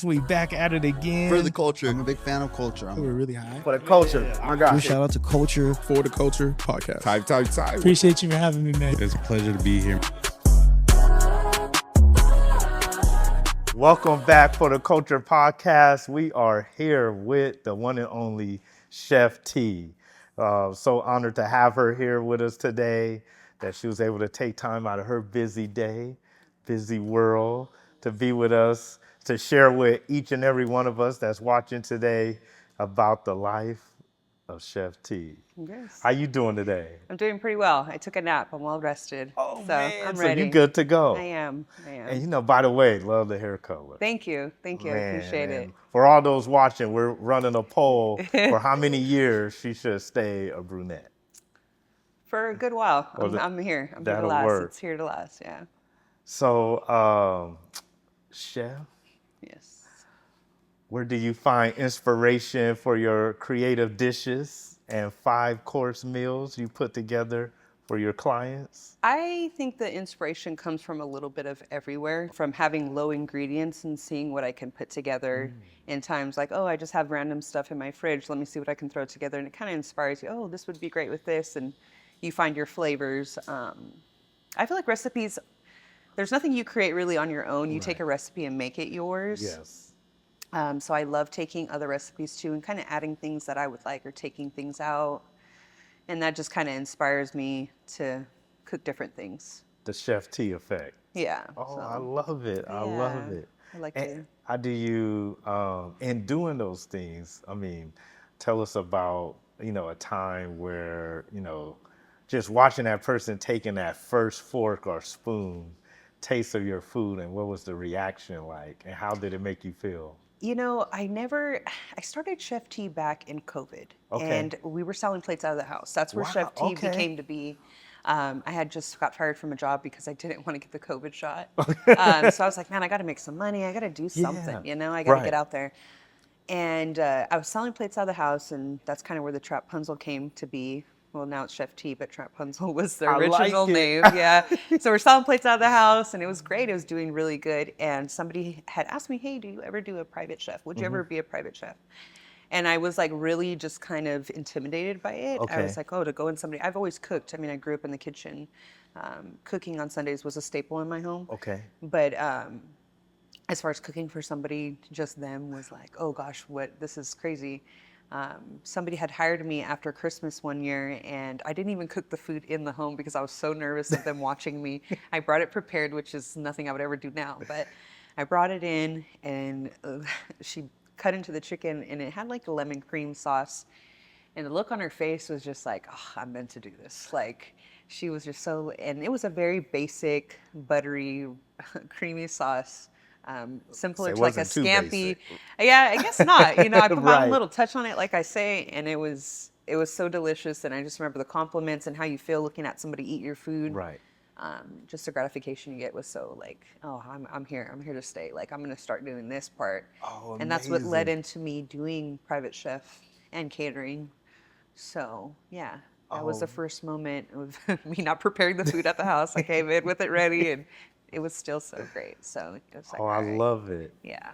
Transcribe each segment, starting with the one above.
We back at it again. For the culture. I'm a big fan of culture. We're really high. For the culture. My God. Shout out to Culture. For the Culture podcast. Type. Appreciate you for having me, man. It's a pleasure to be here. Welcome back for the Culture podcast. We are here with the one and only Chef T. So honored to have her here with us today, that she was able to take time out of her busy day, busy world, to be with us, to share with each and every one of us that's watching today about the life of Chef T. Yes. How you doing today? I'm doing pretty well. I took a nap. I'm well rested. Oh, so man. I'm So ready. you good to go. I am. And you know, by the way, love the hair color. Thank you. I appreciate it. For all those watching, we're running a poll for how many years she should stay a brunette. For a good while. I'm here. I'm here to that'll last. work. It's here to last, yeah. So, Chef, Yes. where do you find inspiration for your creative dishes and 5-course meals you put together for your clients? I think the inspiration comes from a little bit of everywhere, from having low ingredients and seeing what I can put together in times like, oh, I just have random stuff in my fridge. Let me see what I can throw together. And it kind of inspires you. Oh, this would be great with this. And you find your flavors. I feel like recipes, there's nothing you create really on your own. You take a recipe and make it yours. Yes. So I love taking other recipes too and kind of adding things that I would like or taking things out. And that just kind of inspires me to cook different things. The Chef T effect. Yeah. Oh, so, I love it. I love it. I like And to. how do you, in doing those things, tell us about, a time where, just watching that person taking that first fork or spoon, taste of your food, and what was the reaction like, and how did it make you feel? I started Chef T back in COVID. Okay. And we were selling plates out of the house. That's where Wow, Chef T okay. became to be. I had just got fired from a job because I didn't want to get the COVID shot. So I was like, man, I got to make some money. I got to do something, I got to get out there. And I was selling plates out of the house, and that's kind of where the Trapunzel came to be. Well, now it's Chef T, but Trapunzel was the original name. Yeah. So we're selling plates out of the house, and it was great. It was doing really good. And somebody had asked me, hey, do you ever do a private chef? Would you ever be a private chef? And I was like really just kind of intimidated by it. Okay. I was like, to go in somebody. I've always cooked. I grew up in the kitchen. Cooking on Sundays was a staple in my home. Okay. But as far as cooking for somebody, just them was like, oh gosh, this is crazy. Somebody had hired me after Christmas one year, and I didn't even cook the food in the home because I was so nervous of them watching me. I brought it prepared, which is nothing I would ever do now, but I brought it in, and she cut into the chicken, and it had like a lemon cream sauce, and the look on her face was just like, oh, I'm meant to do this. Like, she was just and it was a very basic, buttery, creamy sauce. Simple So it to like a wasn't too scampi. basic. Yeah, I guess not. I put my Right. own little touch on it, like I say, and it was so delicious. And I just remember the compliments and how you feel looking at somebody eat your food. Right. Just the gratification you get was so like, oh, I'm here to stay. Like, I'm gonna start doing this part. Oh, and that's what led amazing. into me doing private chef and catering. So yeah, that was the first moment of me not preparing the food at the house. I came in with it ready, and it was still so great. So it was like, Oh, I all right. love it. Yeah.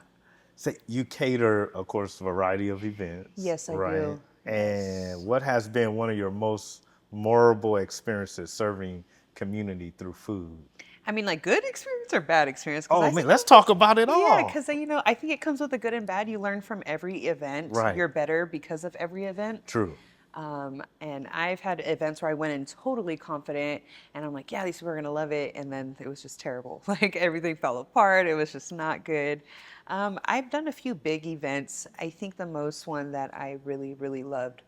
So you cater, of course, a variety of events. Yes, I right? do. And what has been one of your most memorable experiences serving community through food? Like good experience or bad experience? 'Cause Oh, I man, let's talk about it all. Yeah, because I think it comes with the good and bad. You learn from every event. Right. You're better because of every event. True. And I've had events where I went in totally confident, and I'm like, yeah, these people are gonna love it, and then it was just terrible. Like, everything fell apart. It was just not good. I've done a few big events. I think the most one that I really, really loved,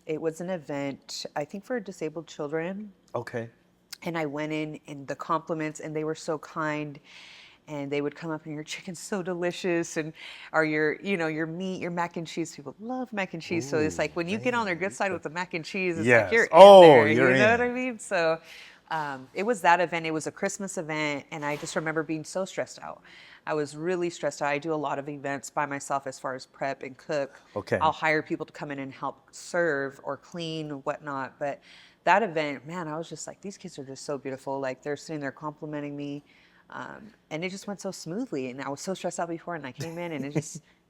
it was an event, I think for disabled children. Okay. And I went in, and the compliments, and they were so kind. And they would come up, and your chicken's so delicious, and or your meat, your mac and cheese. People love mac and cheese, so it's like when you get on their good side with the mac and cheese, it's Yes. like you're Oh, in there. you're You know in. what I mean? So it was that event. It was a Christmas event, and I just remember being so stressed out. I was really stressed out. I do a lot of events by myself as far as prep and cook. Okay. I'll hire people to come in and help serve or clean and whatnot, but that event, man, I was just like, these kids are just so beautiful. Like, they're sitting there complimenting me. And it just went so smoothly. And I was so stressed out before, and I came in, and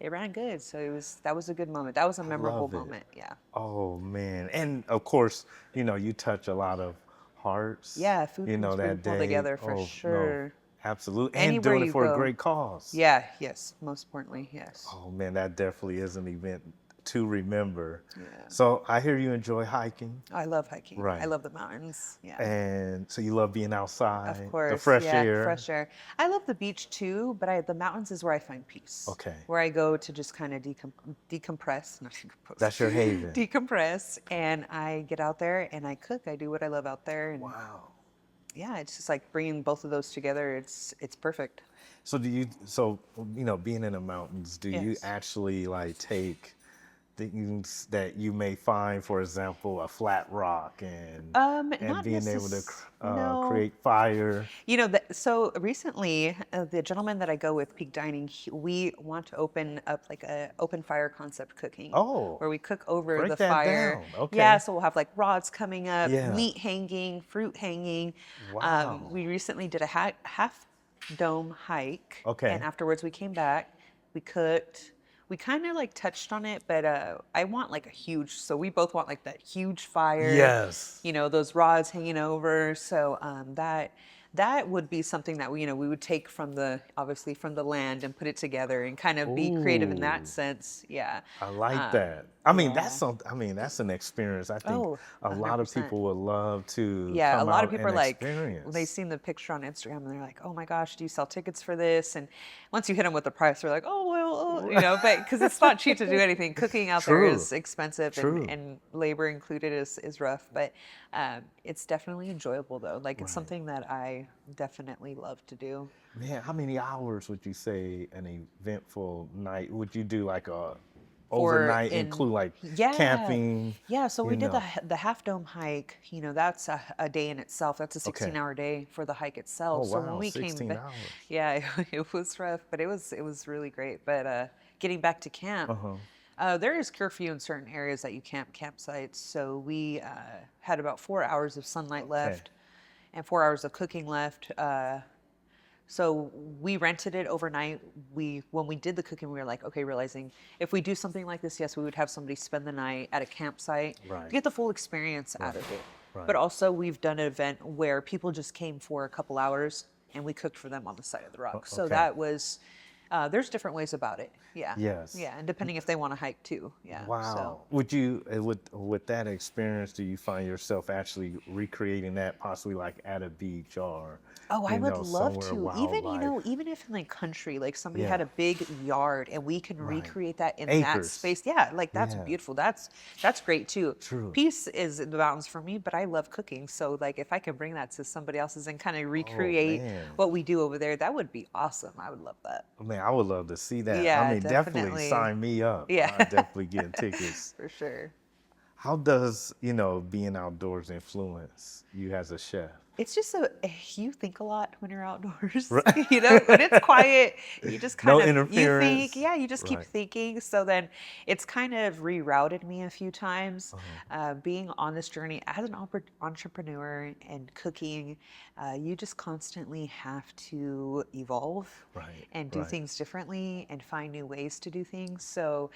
it ran good. So that was a good moment. That was a memorable love it. moment. Yeah. Oh man. And of course, you touch a lot of hearts, Yeah, food can bring that people day. together for Oh no, sure. absolutely. And Anywhere doing it you for a go. great cause. Yeah, yes, most importantly, yes. Oh man, that definitely is an event to remember. Yeah. So I hear you enjoy hiking. I love hiking. I Right. love the mountains. Yeah. And so you love being Of outside, the course. fresh Yeah, air. fresh air. I love the beach too, but the mountains is where I find peace. Okay. Where I go to just kind of decompress, not decompose, That's your haven. decompress, and I get out there and I cook. I do what I love out there, and Wow. yeah, it's just like bringing both of those together. It's perfect. So being in the mountains, do you Yes. actually like take things that you may find, for example, a flat rock and Not being able to no. create fire? So recently, the gentleman that I go with, Peak Dining, we want to open up like a open fire concept cooking, Oh, where we cook over break the that fire. down. Yeah, Okay. so we'll have like rods coming up, Yeah. meat hanging, fruit hanging. Wow. We recently did a half dome hike, and Okay. afterwards we came back, we cooked. We kind of like touched on it, but I want like a huge. So we both want like that huge fire, Yes. those rods hanging over. So that would be something that we would take obviously from the land and put it together and kind of be creative in that Ooh. sense. Yeah. I like Um, that. I mean, yeah. that's an experience I think Oh, a lot of 100%. people would love to Yeah, a come lot of out people and are like, they've experience. seen the picture on Instagram and they're like, oh my gosh, do you sell tickets for this? And once you hit them with the price, they're like, oh, well, but because it's not cheap to do anything. Cooking out there True. is expensive True. and labor included is rough, but it's definitely enjoyable though. Like it's Right. something that I definitely love to do. Man, how many hours would you say an eventful night would you do like a For overnight in include like Yeah, camping, yeah, so you we did know? the half dome hike. That's a day in itself. That's a Okay. 16-hour day for the hike Oh itself. So when wow, we came 16 back, hours. yeah, it was rough, but it was really great. But getting back to camp, Uh-huh. there is curfew in certain areas that you can't campsites. So we had about 4 hours of sunlight Okay. left and 4 hours of cooking left. So we rented it overnight. When we did the cooking, we were like, okay, realizing if we do something like this, yes, we would have somebody spend the night at a campsite Right. to get the full experience out of it. Right. But also, we've done an event where people just came for a couple hours and we cooked for them on the side of the rock. So Okay. that was, there's different ways about it. Yeah. Yes. Yeah, and depending if they want to hike too. Yeah. So. Wow. Would you with that experience, do you find yourself actually recreating that possibly like at a beach or Oh, I would love somewhere to. wildlife? Even if in like country, like somebody Yeah. had a big yard and we can Right. recreate that in that Acres. space. Yeah, like that's Yeah. beautiful. That's great too. True. Peace is in the mountains for me, but I love cooking. So like if I can bring that to somebody else's and kind of recreate man. what we do over there, that would be awesome. I would love that. Man, I would love to see that. I Yeah, mean, definitely definitely. sign me up. Yeah. I'm definitely getting tickets. For sure. How does, being outdoors influence you as a chef? It's just you think a lot when you're outdoors. When it's quiet, you just kind No of interference. you think, yeah, you just keep Right. thinking. So then it's kind of rerouted me a few times. Being on this journey as an entrepreneur and cooking, you just constantly have to evolve Right, and do right. things differently and find new ways to do things. So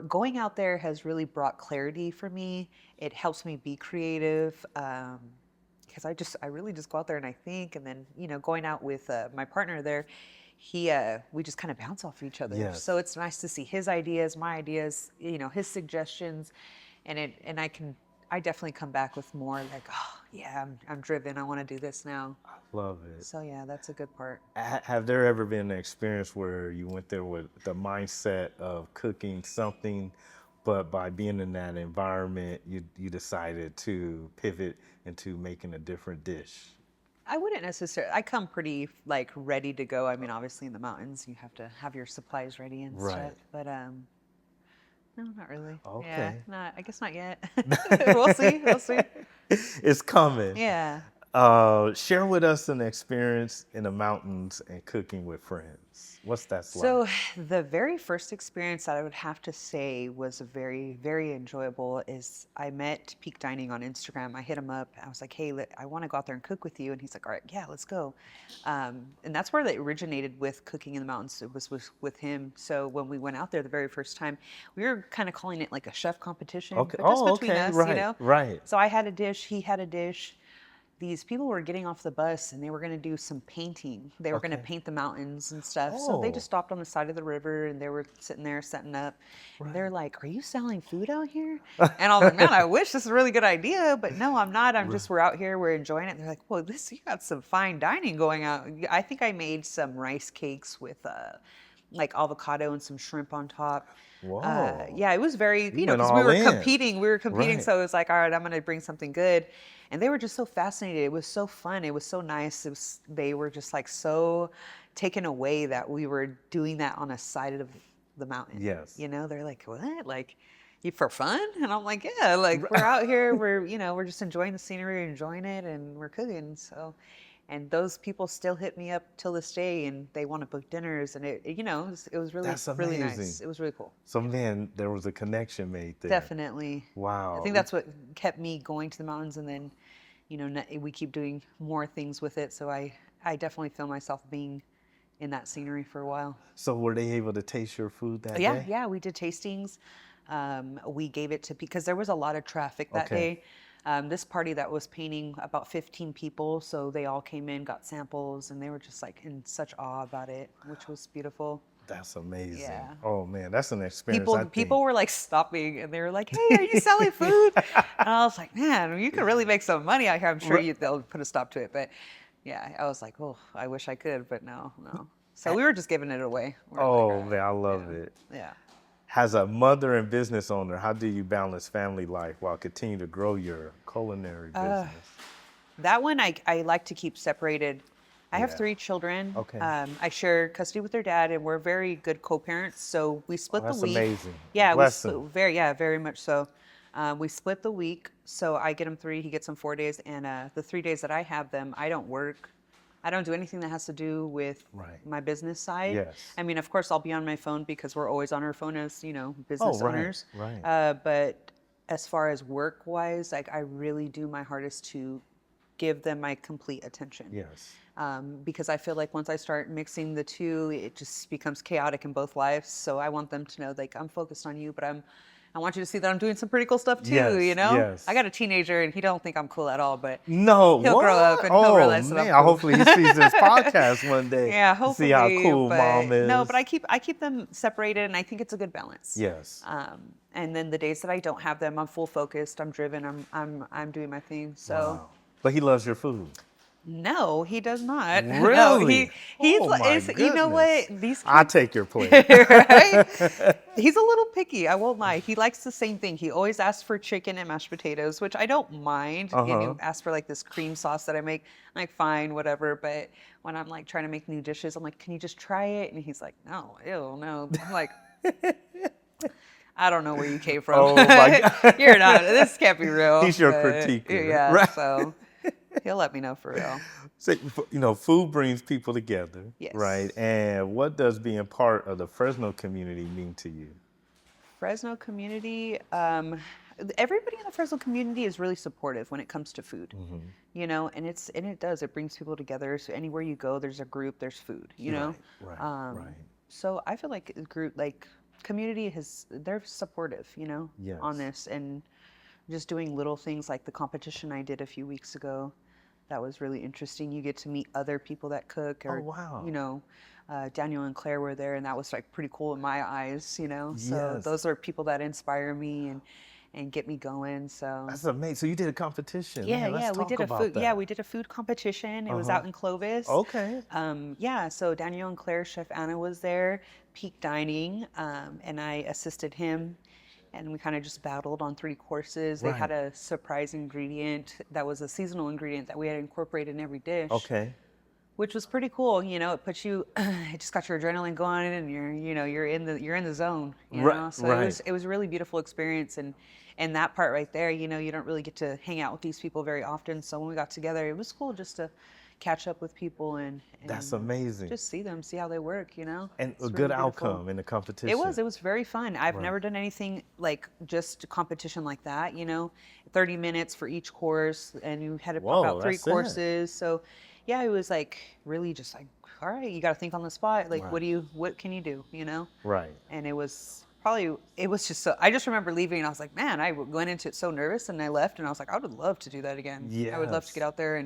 going out there has really brought clarity for me. It helps me be creative. Because I really just go out there and I think, and then going out with my partner there, we just kind of bounce off each other. Yes. So it's nice to see his ideas, my ideas, his suggestions, and I definitely come back with more like, oh yeah, I'm driven. I want to do this now. Love it. So yeah, that's a good part. Have there ever been an experience where you went there with the mindset of cooking something, but by being in that environment, you decided to pivot into making a different dish? I wouldn't necessarily. I come pretty like ready to go. I mean, obviously in the mountains, you have to have your supplies ready and Right. stuff. But no, not really. Yeah, Okay. not. I guess not yet. We'll see. We'll see. It's coming. Yeah. Share with us an experience in the mountains and cooking with friends. What's that like? So the very first experience that I would have to say was very, very enjoyable is I met Peak Dining on Instagram. I hit him up. I was like, hey, I want to go out there and cook with you. And he's like, all right, yeah, let's go. And that's where it originated with cooking in the mountains. It was with him. So when we went out there the very first time, we were kind of calling it like a chef competition, Okay. but just Oh, between okay. us, Right. Right. So I had a dish, he had a dish. These people were getting off the bus and they were going to do some painting. They were going to Okay. paint the mountains and stuff. So they Oh. just stopped on the side of the river and they were sitting there setting up. And they're like, "Are you selling food out here?" And I was like, "Man, I wish this is a really good idea, but no, I'm not. We're out here, we're enjoying it." And they're like, "Well, you got some fine dining going on." I think I made some rice cakes with like avocado and some shrimp on top. Whoa. Yeah, it was very, You went because all in. we were competing. Right. So it was like, all right, I'm going to bring something good. And they were just so fascinated. It was so fun. It was so nice. They were just like so taken away that we were doing that on a side of the mountain. Yes. They're like, what? Like, you for fun? And I'm like, yeah, like we're out here, we're just enjoying the scenery, enjoying it, and we're cooking. So, and those people still hit me up till this day, and they want to book dinners, and it was really, That's really amazing. nice. It was really cool. So, man, there was a connection made there. Definitely. Wow. I think that's what kept me going to the mountains, and then, we keep doing more things with it. So I definitely feel myself being in that scenery for a while. So, were they able to taste your food that Yeah, day? yeah, we did tastings. We gave it to, because there was a lot of traffic that Okay. day. This party that was painting, about 15 people, so they all came in, got samples, and they were just like in such awe about it, which was beautiful. That's amazing. Yeah. Oh, man, that's an experience. I think. People were like stopping, and they were like, "Hey, are you selling food?" And I was like, "Man, you could really make some money out here. I'm sure they'll put a stop to it." But yeah, I was like, "Oh, I wish I could, but no." So we were just giving it away. We were like, Oh, "All right." man, I love it. Yeah. As a mother and business owner, how do you balance family life while continuing to grow your culinary business? That one I like to keep separated. I have Yeah. 3 children. Okay. I share custody with their dad, and we're very good co-parents. So we split the That's week. amazing. Yeah, Blessing. very much so. We split the week, so I get him 3, he gets him 4 days, and the 3 days that I have them, I don't work. I don't do anything that has to do with Right. my business side. Yes. I mean, of course, I'll be on my phone because we're always on our phone as business Oh, right, owners. right. But as far as work-wise, like I really do my hardest to give them my complete attention. Yes. Because I feel like once I start mixing the two, it just becomes chaotic in both lives. So I want them to know, like, I'm focused on you, but I want you to see that I'm doing some pretty cool stuff too. Yes, yes. I got a teenager and he don't think I'm cool at all, but No, he'll what? grow up and oh, he'll realize that man, I'm cool. hopefully he sees this podcast one day. Yeah, to hopefully. see how cool but mom is. No, but I keep them separated, and I think it's a good balance. Yes. And then the days that I don't have them, I'm full focused. I'm driven. I'm doing my thing. So. Wow. But he loves your food. No, he does not. No, Really? he's Oh, my you know what? goodness. These I'll kids, take your plate. right? He's a little picky. I won't lie. He likes the same thing. He always asks for chicken and mashed potatoes, which I don't mind. And he asks for like this cream sauce that I make. I'm like, fine, whatever. But when I'm like trying to make new dishes, I'm like, can you just try it? And he's like, no, ew, no. I'm like, I don't know where you came from. Oh, my God. You're not. This can't be real. He's your but, critiquer, Yeah. right? So he'll let me know for real. So, food brings people together, Yes. right? And what does being part of the Fresno community mean to you? Fresno community, everybody in the Fresno community is really supportive when it comes to food, and it brings people together. So anywhere you go, there's a group, there's food, Right. So I feel like a group, like community they're supportive, Yes. on this, and just doing little things like the competition I did a few weeks ago. That was really interesting. You get to meet other people that cook, or, wow. Daniel and Claire were there, and that was like pretty cool in my eyes, So Yes. those are people that inspire me and get me going. So That's amazing. So you did a competition. yeah, Man, let's yeah, we talk did a about food. that. Yeah, we did a food competition. It was out in Clovis. Okay. Yeah, so Daniel and Claire, Chef Anna was there, Peak Dining, and I assisted him. And we kind of just battled on 3 courses. They had Right. a surprise ingredient that was a seasonal ingredient that we had incorporated in every dish. Okay. which was pretty cool. You know, it puts you, it just got your adrenaline going, and you're in the zone. You Right, know, so right. it was a really beautiful experience, and that part right there, you know, you don't really get to hang out with these people very often. So when we got together, it was cool just to catch up with people That's and amazing. just see them, see how they work. You know, And a it's good really beautiful. outcome in the It competition. was. It was very fun. I've Right. never done anything like just a competition like that, you know, 30 minutes for each course, and you had to pop Whoa, out three that's it. courses. So, yeah, it was like really just like, all right, you got to think on the spot. Like, Right. what can you do, you know? Right. And it was just so, I just remember leaving and I was like, man, went into it so nervous, and I left and I was like, I would love to do that again. I would love to get Yes. out there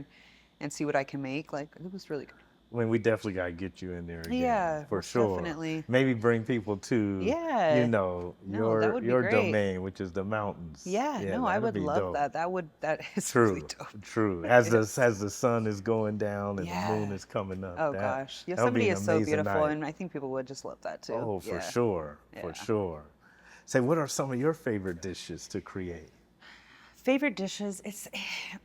and see what I can make. Like, it was really good. I mean, we definitely got to get you in there again, Yeah, for most sure. definitely. Maybe bring people to, Yeah. No, that would be your great. domain, which is the mountains. Yeah, no, I that'd would be love dope. that. That is really True, dope. true. Yes. As the sun is going down and the Yeah. moon is coming up, Oh that gosh. that'll be Yosemite an is so amazing beautiful, night. and I think people would just love that too. Oh, for Yeah. sure, for Yeah. sure. Say, what are some of your favorite dishes to create? Favorite dishes?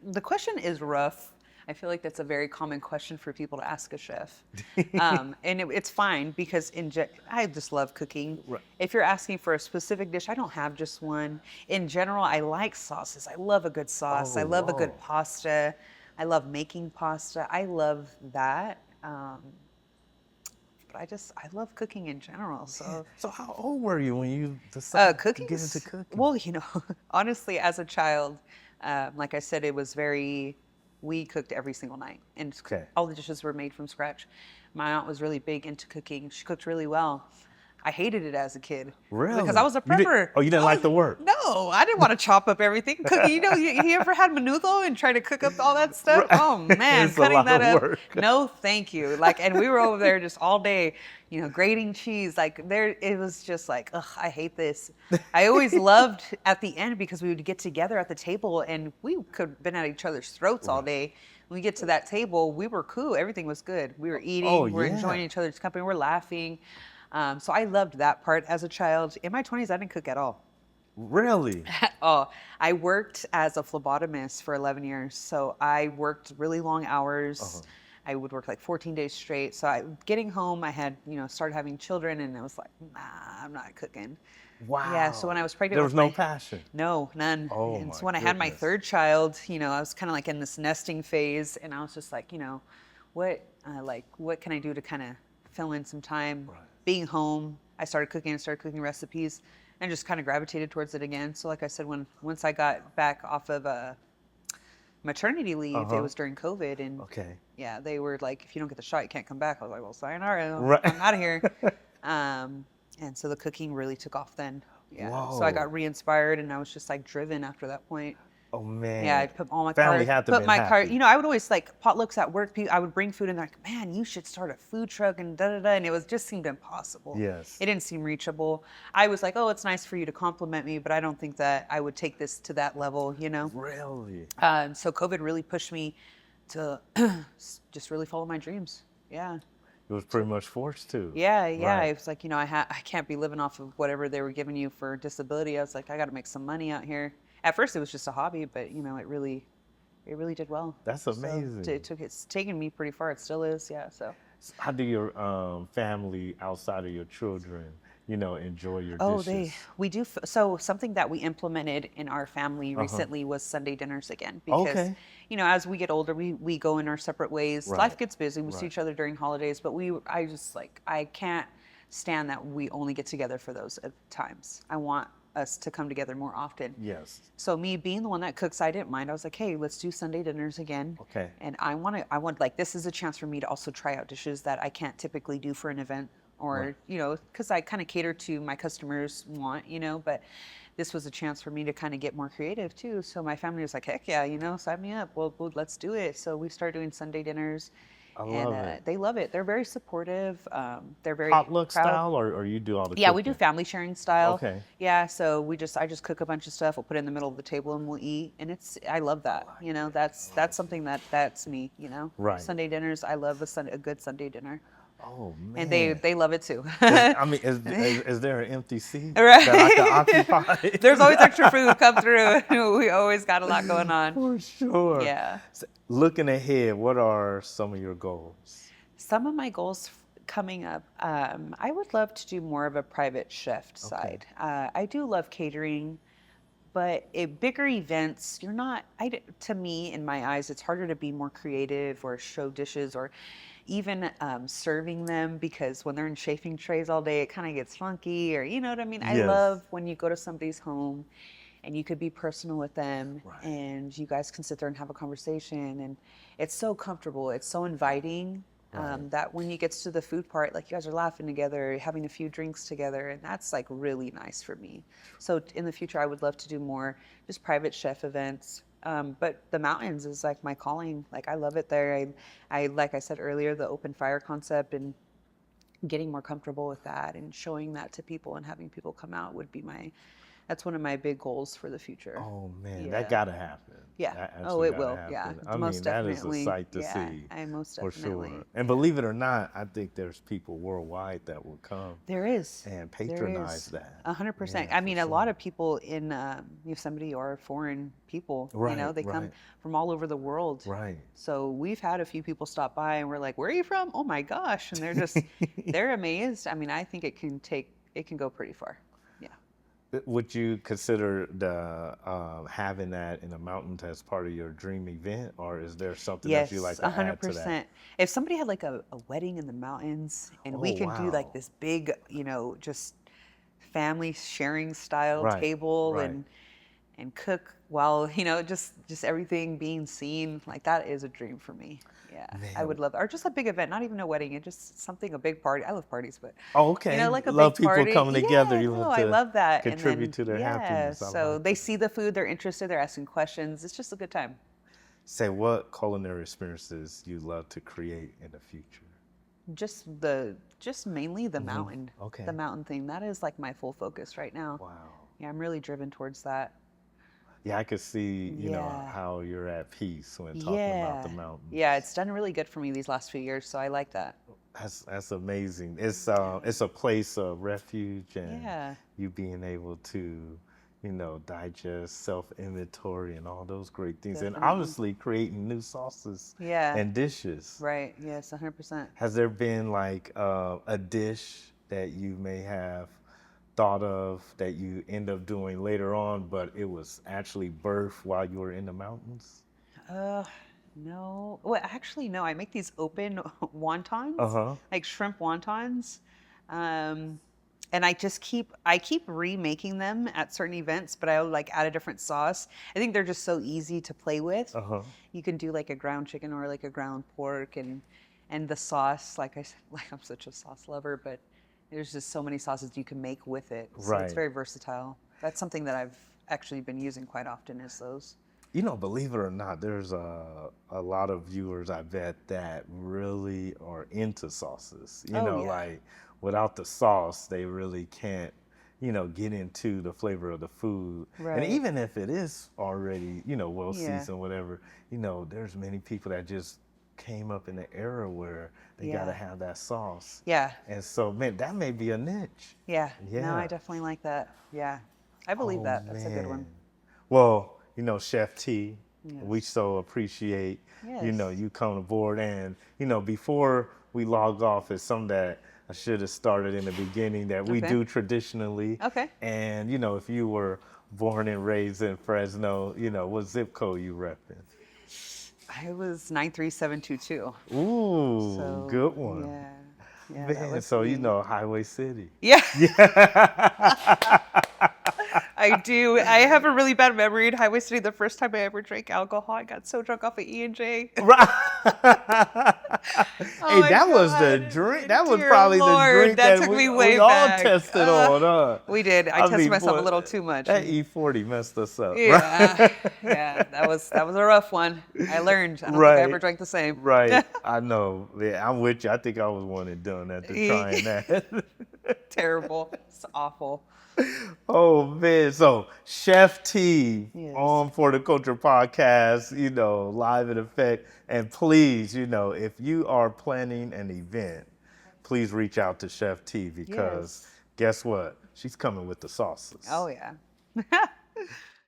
The question is rough. I feel like that's a very common question for people to ask a chef, and it's fine because I just love cooking. Right. If you're asking for a specific dish, I don't have just one. In general, I like sauces. I love a good sauce. Oh, I love a good whoa. pasta. I love making pasta. I love that. But I love cooking in general. So So how old were you when you decided to cooking, get into cooking? well, you know, honestly, as a child, like I said, we cooked every single night, and Okay. all the dishes were made from scratch. My aunt was really big into cooking. She cooked really well. I hated it as a kid because I Really? was a You prepper. you didn't like the work? No, I didn't want to chop up everything. Cooking, you ever had menudo and try to cook up all that stuff? Right. Oh man, It's a cutting lot that of up. work. No, thank you. Like, and we were over there just all day, you know, grating cheese. Like it was just like, ugh, I hate this. I always loved at the end because we would get together at the table and we could have been at each other's throats all day. When we get to that table, we were cool. Everything was good. We were eating. Oh, We're yeah. enjoying each other's company. We're laughing. So I loved that part as a child. In my 20s, I didn't cook at all. Really? At all. I worked as a phlebotomist for 11 years. So I worked really long hours. I would work like 14 days straight. So getting home, I had, started having children, and I was like, nah, I'm not cooking. Wow. Yeah, so when I was pregnant there with was no my- passion. No, none. Oh, And my so when I had my goodness. third child, I was kind of like in this nesting phase, and I was just like, what can I do to kind of fill in some time? Right. Being home, I started cooking recipes, and just kind of gravitated towards it again. So like I said, once I got back off of maternity leave, it was during COVID, and Okay. yeah, they were like, if you don't get the shot, you can't come back. I was like, well, sayonara, Right. I'm out of here. And so the cooking really took off then. Yeah. So I Whoa. got re-inspired, and I was just like driven after that point. Oh man. Yeah, I'd put all my Family cart, had to put been my cart. happy. I would always like potlucks at work. I would bring food, and they're like, "Man, you should start a food truck," and da da da. And it just seemed impossible. Yes. It didn't seem reachable. I was like, "Oh, it's nice for you to compliment me, but I don't think that I would take this to that level," Really? So COVID really pushed me to just really follow my dreams. Yeah. It was pretty much forced to. Yeah. Right. It was like, I can't be living off of whatever they were giving you for disability. I was like, I got to make some money out here. At first, it was just a hobby, but it really did well. That's So amazing. it's taken me pretty far. It still is. Yeah. So. How do your family outside of your children, enjoy your Oh, dishes? we do. So something that we implemented in our family recently was Sunday dinners again. Because, Okay. as we get older, we go in our separate ways. Right. Life gets busy. We see Right. each other during holidays, but I can't stand that we only get together for those times. I want us to come together more often. Yes. So me being the one that cooks, I didn't mind. I was like, hey, let's do Sunday dinners again. Okay. And I want like, this is a chance for me to also try out dishes that I can't typically do for an event, or, because I kind of cater to my customers' want, but this was a chance for me to kind of get more creative too. So my family was like, heck yeah, sign me up. Well, let's do it. So we started doing Sunday dinners. I love it. They love it. They're very supportive. They're very Potluck proud. style, or you do all the Yeah, we do cooking? family sharing style. Okay. Yeah, so I just cook a bunch of stuff. We'll put it in the middle of the table and we'll eat, and I love that. That's something that's me. Right. Sunday dinners. I love a good Sunday dinner. Oh And man. they love it too. Is there an empty seat Right. that I can occupy? There's always extra food come through. We always got a lot going on. For sure. Yeah. So, looking ahead, what are some of your goals? Some of my goals coming up, I would love to do more of a private chef side. I do love catering, but at bigger events, you're not, to me, in my eyes, it's harder to be more creative or show dishes or even serving them because when they're in chafing trays all day, it kind of gets funky or you know what I mean? I Yes. love when you go to somebody's home and you could be personal with them Right. and you guys can sit there and have a conversation and it's so comfortable, it's so inviting. Right. That when you get to the food part, like you guys are laughing together, having a few drinks together, and that's like really nice for me. So in the future, I would love to do more just private chef events. But the mountains is like my calling. Like I love it there. I like I said earlier, the open fire concept and getting more comfortable with that and showing that to people and having people come out would be that's one of my big goals for the future. Oh man, Yeah. that gotta happen. Yeah. That Oh, absolutely it gotta will. happen. Yeah. I Most mean, that is a definitely. sight to Yeah. see. I most For definitely. sure. And believe it or not, I think there's people worldwide that will come There is. and There patronize is. that. 100%. Yeah, I for mean, a lot of people in Yosemite are foreign people. You know, Right, they come right. from all over the world. Right. So we've had a few people stop by and we're like, "Where are you from?" Oh my gosh! And they're just they're amazed. I mean, I think it can go pretty far. Yeah. Would you consider the having that in the mountains as part of your dream event, or is there something else you like Yes, to add to that? 100%. If somebody had like a wedding in the mountains and we Oh could do like wow! this big, just family sharing style Right, table right. and cook while, just everything being seen, like that is a dream for me. Yeah. I Man. would love, or just a big event, not even a wedding, it just something, a big party. I love parties, but Oh, okay. like a Love big people party. coming together. Yeah, You no, love I to love that. And contribute then, to their yeah, happiness. I so like they it. see the food, they're interested, they're asking questions. It's just a good time. Say what culinary experiences you love to create in the future. Just mainly the mountain. Okay. The mountain thing. That is like my full focus right now. Wow. Yeah, I'm really driven towards that. Yeah, I could see, Yeah. how you're at peace when talking about the Yeah. mountains. Yeah, it's done really good for me these last few years, so I like that. That's amazing. It's a place of refuge and Yeah. you being able to, digest, self-inventory and all those great things. And Definitely. obviously creating new sauces Yeah. and dishes. Right. Yes, 100%. Has there been like a dish that you may have thought of that you end up doing later on, but it was actually birthed while you were in the mountains? No. Well, actually, no. I make these open wontons, Uh-huh. like shrimp wontons. And I keep remaking them at certain events, but I'll like add a different sauce. I think they're just so easy to play with. Uh-huh. You can do like a ground chicken or like a ground pork and the sauce, like I said, like I'm such a sauce lover, but there's just so many sauces you can make with it. So Right. it's very versatile. That's something that I've actually been using quite often is those. Believe it or not, there's a lot of viewers I bet that really are into sauces. Oh, yeah. Like without the sauce, they really can't, get into the flavor of the food. And Right. even if it is already, well Yeah. seasoned, whatever, there's many people that just came up in the era where they Yeah. gotta have that sauce. Yeah. And so, man, that may be a niche. Yeah. No, Yeah. I definitely like that. Yeah. I believe Oh, that. That's a good one. man. Well, Chef T, Yes. we so appreciate, Yes. you coming aboard. And, before we log off, it's something that I should have started in the beginning that we Okay. do traditionally. Okay. And, if you were born and raised in Fresno, what zip code you repping? I was 93722. Ooh, So good one. Yeah. Yeah. that Man, was so me. Highway City. Yeah. I do. I have a really bad memory in Highway City. The first time I ever drank alcohol, I got so drunk off of E&J. Right. Oh my that was the God. drink. That was Dear probably the Lord, drink that that took we, me way we all back. tested on. We did. I tested mean, myself boy, a little too much. That E40 messed us up. Yeah, yeah, that was a rough one. I learned. I don't think I ever Right. drank the same. Right. I know. Yeah, I'm with you. I think I was one and done after trying that. Terrible. It's awful. Oh man. So Chef T Yes. on For the Culture Podcast, live in effect. And please, if you are planning an event, please reach out to Chef T because guess what? She's coming with the sauces. Oh yeah.